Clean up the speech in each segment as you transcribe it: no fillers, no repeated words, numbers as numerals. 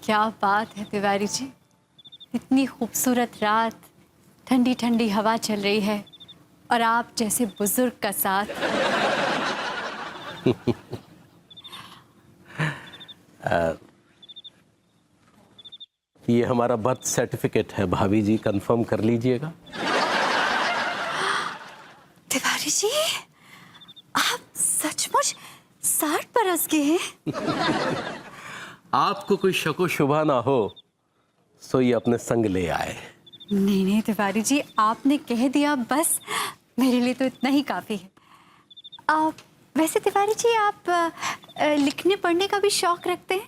क्या बात है तिवारी जी, इतनी खूबसूरत रात, ठंडी ठंडी हवा चल रही है और आप जैसे बुजुर्ग का साथ। ये हमारा बर्थ सर्टिफिकेट है भाभी जी, कंफर्म कर लीजिएगा। तिवारी जी, आप सचमुच 60 बरस के हैं? आपको कोई शको शुबा ना हो सो ये अपने संग ले आए। नहीं नहीं तिवारी जी, आपने कह दिया बस, मेरे लिए तो इतना ही काफी है। वैसे तिवारी जी, आप लिखने पढ़ने का भी शौक रखते हैं?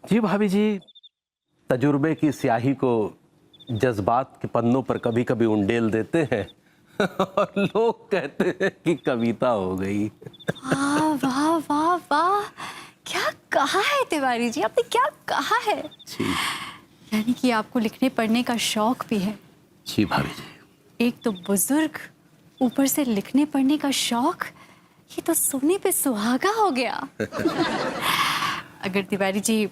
जी भाभी जी, तजुर्बे की स्याही को जज्बात के पन्नों पर कभी कभी उंडेल देते हैं और लोग कहते हैं कि कविता हो गई। वाह वाह वाह, क्या कहा है तिवारी जी, आपने क्या कहा है। यानी कि आपको लिखने पढ़ने का शौक भी है। जी भाभी जी। एक तो बुजुर्ग, ऊपर से लिखने पढ़ने का शौक, ये तो सोने पे सुहागा हो गया। अगर तिवारी जी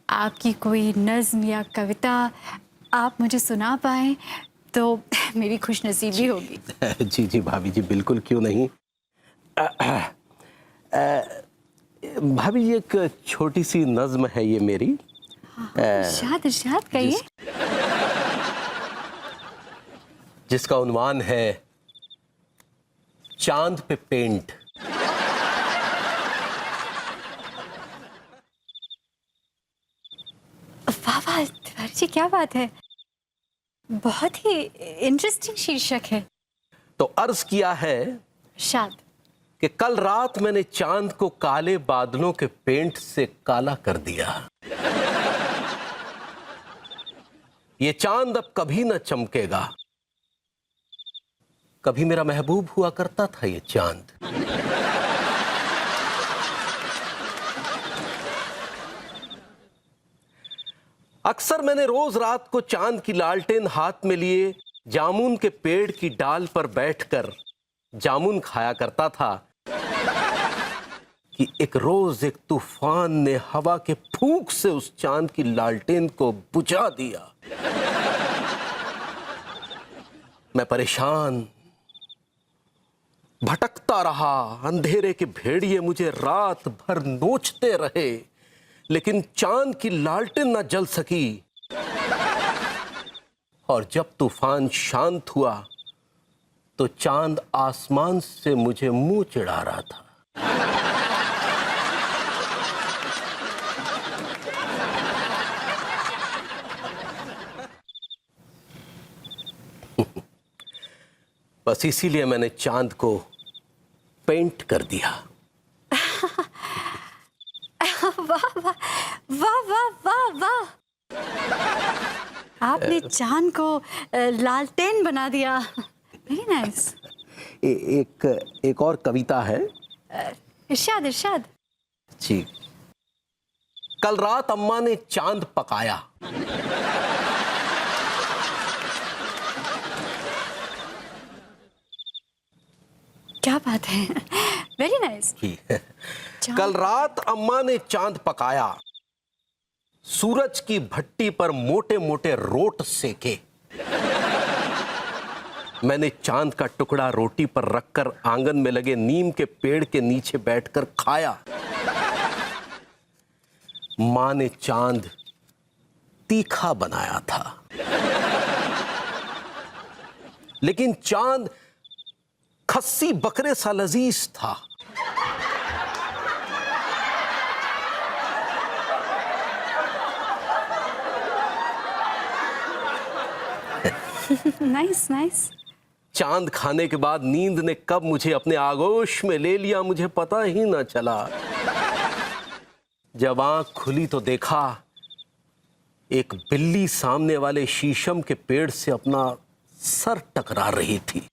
आपकी कोई नज्म या कविता आप मुझे सुना पाए तो मेरी खुशनसीबी होगी। जी जी भाभी जी, बिल्कुल, क्यों नहीं। भाभी जी, एक छोटी सी नज्म है ये मेरी। इरशाद इरशाद कहिए। जिसका उन्वान है चांद पे पेंट। वाह वाह तिवारी जी, क्या बात है, बहुत ही इंटरेस्टिंग शीर्षक है। तो अर्ज किया है इरशाद। कि कल रात मैंने चांद को काले बादलों के पेंट से काला कर दिया। ये चांद अब कभी न चमकेगा। कभी मेरा महबूब हुआ करता था ये चांद। अक्सर मैंने रोज रात को चांद की लालटेन हाथ में लिए जामुन के पेड़ की डाल पर बैठकर जामुन खाया करता था कि एक रोज एक तूफान ने हवा के फूंक से उस चांद की लालटेन को बुझा दिया। मैं परेशान भटकता रहा, अंधेरे के भेड़िए मुझे रात भर नोचते रहे, लेकिन चांद की लालटेन न जल सकी। और जब तूफान शांत हुआ तो चांद आसमान से मुझे मुंह चिढ़ा रहा था। बस इसीलिए मैंने चांद को पेंट कर दिया। वाह वाह वाह वाह वाह वाह, आपने चांद को लालटेन बना दिया। Very nice. एक और कविता है। इरशाद इरशाद। जी। कल रात अम्मा ने चांद पकाया। क्या बात है, वेरी नाइस। कल रात अम्मा ने चांद पकाया, सूरज की भट्टी पर मोटे मोटे रोट सेके। मैंने चांद का टुकड़ा रोटी पर रखकर आंगन में लगे नीम के पेड़ के नीचे बैठकर खाया। मां ने चांद तीखा बनाया था, लेकिन चांद खस्सी बकरे सा लजीज था। Nice nice. चांद खाने के बाद नींद ने कब मुझे अपने आगोश में ले लिया मुझे पता ही न चला। जब आंख खुली तो देखा एक बिल्ली सामने वाले शीशम के पेड़ से अपना सर टकरा रही थी।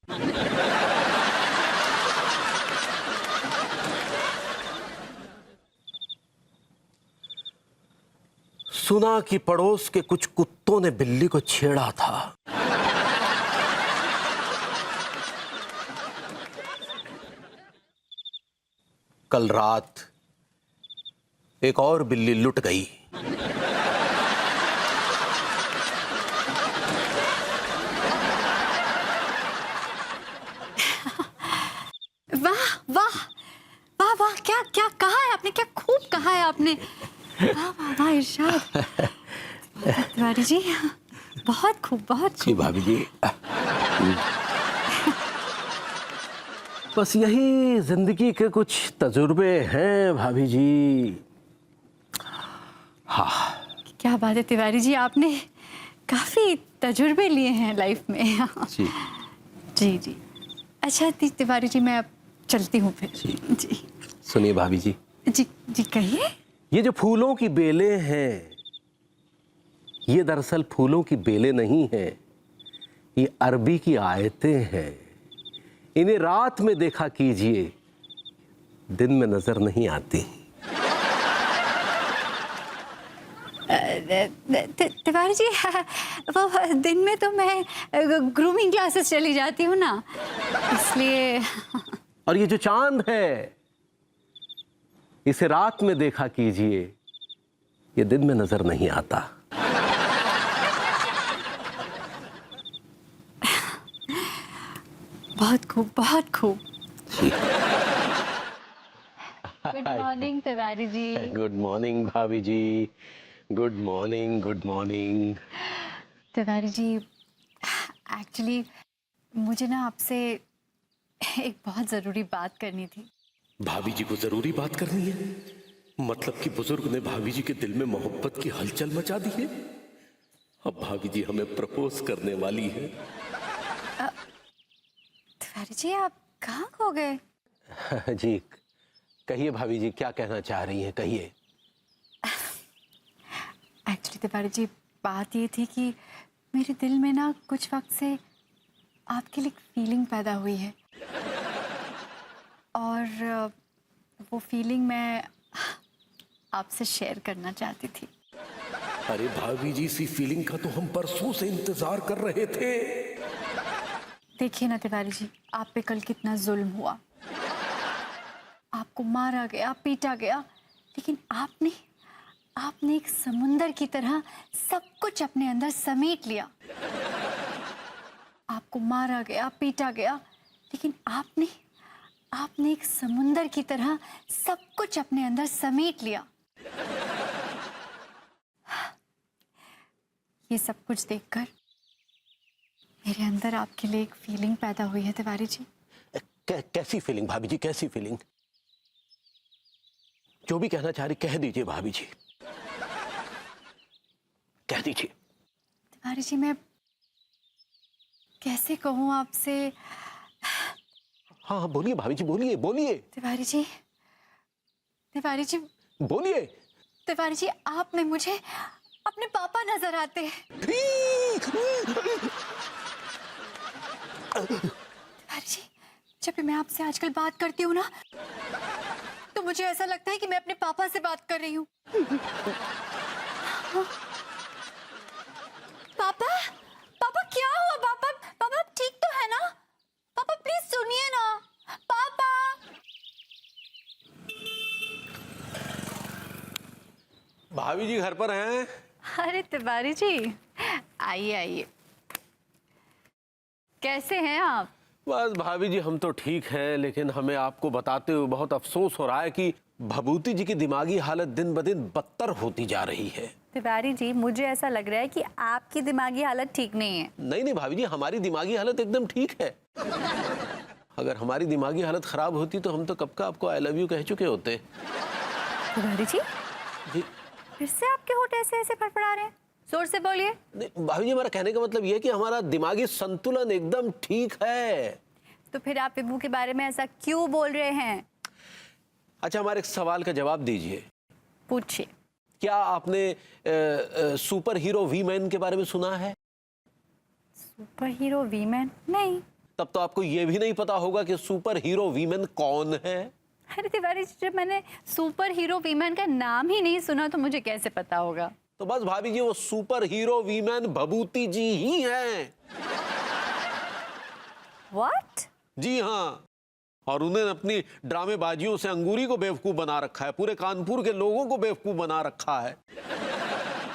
सुना कि पड़ोस के कुछ कुत्तों ने बिल्ली को छेड़ा था। कल रात एक और बिल्ली लुट गई। कहा है आपने। वाह वाह वाह इरशाद तिवारी जी, बहुत खूब बहुत जी खूब। भाभी जी। बस यही जिंदगी के कुछ तजुर्बे हैं भाभी जी। हाँ क्या बात है तिवारी जी, आपने काफी तजुर्बे लिए हैं लाइफ में। जी। जी जी। अच्छा तिवारी जी, मैं अब चलती हूँ फिर। जी। जी सुनिए भाभी जी, जी जी कहिए। ये जो फूलों की बेलें हैं, ये दरअसल फूलों की बेलें नहीं हैं, ये अरबी की आयतें हैं। इन्हें रात में देखा कीजिए, दिन में नजर नहीं आती। तिवारी जी, वो दिन में तो मैं ग्रूमिंग क्लासेस चली जाती हूँ ना, इसलिए। और ये जो चांद है, इसे रात में देखा कीजिए, ये दिन में नजर नहीं आता। बहुत खूब बहुत खूब। जी। Good morning Tiwari ji. Good morning भाभी जी। Good morning, good morning. Tiwari ji, actually मुझे ना आपसे एक बहुत ज़रूरी बात करनी थी। भाभी जी को जरूरी बात करनी है? मतलब कि बुजुर्ग ने भाभी जी के दिल में मोहब्बत की हलचल मचा दी है। अब भाभी जी हमें प्रपोज करने वाली है। तिवारी जी, आप कहाँ खो गए? जी कहिए भाभी जी, क्या कहना चाह रही हैं, कहिए। एक्चुअली तिवारी जी, बात ये थी कि मेरे दिल में ना कुछ वक्त से आपके लिए एक फीलिंग पैदा हुई है, और वो फीलिंग मैं आपसे शेयर करना चाहती थी। अरे भाभी जी, इसी फीलिंग का तो हम परसों से इंतजार कर रहे थे। देखिए ना तिवारी जी, आप पे कल कितना जुल्म हुआ, आपको मारा गया, पीटा गया, लेकिन आपने एक समुंदर की तरह सब कुछ अपने अंदर समेट लिया। आपको मारा गया, पीटा गया, लेकिन आपने एक समुंदर की तरह सब कुछ अपने अंदर समेट लिया। ये सब कुछ देखकर मेरे अंदर आपके लिए एक फीलिंग पैदा हुई है तिवारी जी। कैसी फीलिंग भाभी जी, कैसी फीलिंग? जो भी कहना चाह रही कह दीजिए भाभी जी, कह दीजिए। तिवारी जी, मैं कैसे कहूँ आपसे। हाँ हाँ बोलिए भाभी जी, बोलिए बोलिए तिवारी जी, तिवारी जी, बोलिए। तिवारी जी, आप में मुझे अपने पापा नजर आते हैं। तिवारी जी, जब भी मैं आपसे आजकल बात करती हूँ ना, तो मुझे ऐसा लगता है कि मैं अपने पापा से बात कर रही हूँ। पापा, पापा क्या हुआ? पापा, पापा आप ठीक तो है ना? पापा प्लीज सुनिए ना। पापा। भाभी जी घर पर हैं? अरे तिवारी जी, आइए आइए। कैसे हैं आप? बस भाभी जी हम तो ठीक हैं, लेकिन हमें आपको बताते हुए बहुत अफसोस हो रहा है कि भभूति जी की दिमागी हालत दिन ब दिन बदतर होती जा रही है। तिवारी जी, मुझे ऐसा लग रहा है कि आपकी दिमागी हालत ठीक नहीं है। नहीं नहीं भाभी जी, हमारी दिमागी हालत एकदम ठीक है। अगर हमारी दिमागी हालत खराब होती तो हम तो कब का आपको आई लव यू कह चुके होते। तिवारी जी, जी फिर से आपके होंठ ऐसे ऐसे फड़फड़ा रहे हैं, जोर से बोलिए। नहीं भाभी जी, हमारा कहने का मतलब ये है कि हमारा दिमागी संतुलन एकदम ठीक है। तो फिर आप विभू के बारे में ऐसा क्यों बोल रहे हैं? अच्छा, हमारे एक सवाल का जवाब दीजिए। पूछिए। क्या आपने सुपर हीरो वी मैन के बारे में सुना है? Super hero women? नहीं। तब तो आपको यह भी नहीं पता होगा कि सुपर हीरो वीमेन कौन है। अरे तिवारी जी, जब मैंने सुपर हीरो वीमेन का नाम ही नहीं सुना तो मुझे कैसे पता होगा? तो बस भाभी जी, वो सुपर हीरो वीमेन भभूति जी ही हैं। व्हाट? जी हाँ, और उन्हें अपनी ड्रामेबाजियों से अंगूरी को बेवकूफ बना रखा है, पूरे कानपुर के लोगों को बेवकूफ बना रखा है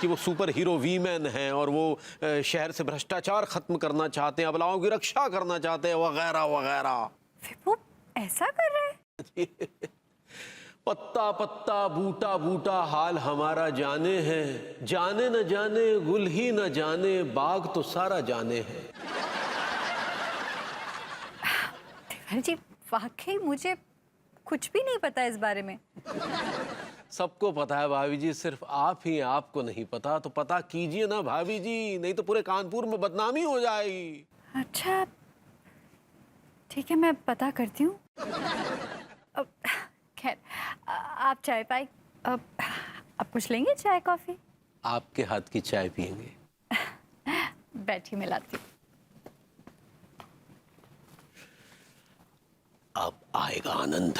कि वो सुपर हीरो वीमेन हैं और वो शहर से भ्रष्टाचार खत्म करना चाहते हैं, अबलाओं की रक्षा करना चाहते हैं, वगैरह वगैरह। विभू ऐसा कर रहे हैं? पत्ता पत्ता बूटा बूटा हाल हमारा जाने हैं, जाने न जाने गुल ही न जाने बाग तो सारा जाने हैं। तिवारी जी वाकई मुझे कुछ भी नहीं पता इस बारे में। सबको पता है भाभी जी, सिर्फ आप ही आपको नहीं पता। तो पता कीजिए ना भाभी जी, नहीं तो पूरे कानपुर में बदनामी हो जाएगी। अच्छा ठीक है, मैं पता करती हूँ। खैर आप चाय पाई, अब आप कुछ लेंगे, चाय कॉफी? आपके हाथ की चाय पियेंगे। बैठी मैं लाती हूँ। अब आएगा आनंद।